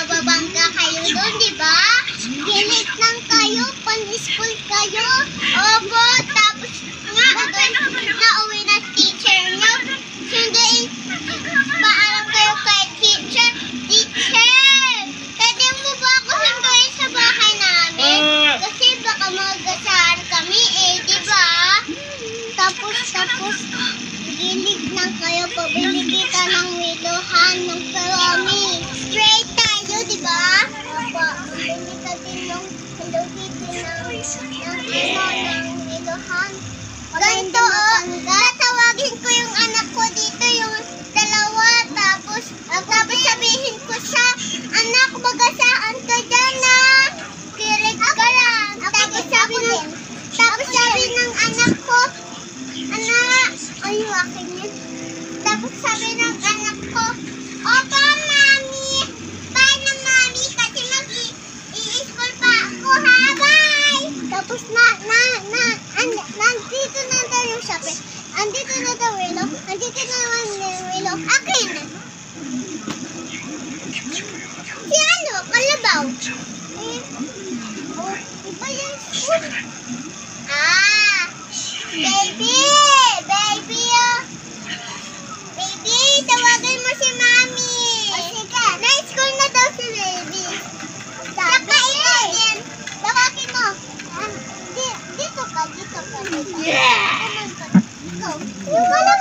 nababangga kayo doon, di ba? Ginit lang kayo, pan-school kayo. Opo, tapos nga, nauwi na teacher nyo. Sunduin, paalam kayo kay teacher. Teacher, pwede mo ba ako sunduin sa bahay namin? Kasi baka magasahan kami di ba? Tapos, gilig lang kayo, pabili kita ng wiluhan ng karami. Straight tayo, di ba? Opo, pabili ka din ng wiluhan. Ganito, tatawagin ko yung anak ko dito, yung dalawa, tapos sabihin ko siya, anak, magasaan ka dyan na. Kilig ka lang. Tapos sabi ng anak ko, anak, ay, akin yun. Tapos sabi ng anak ko, opo, mami. Bye na, mami, kasi mag-i-school pa ako, ha? Bye! Tapos nandito na daw yung sabi. Andito na daw willow. Andito na naman yung willow. Akin! Si ano? Kalabaw. Iba yung school. Baby! Baby, Baby, tawagan mo si mami. Sige. Na-school na daw si baby. Saka ito din. Tawagin mo. Dito ka. Ikaw. Yung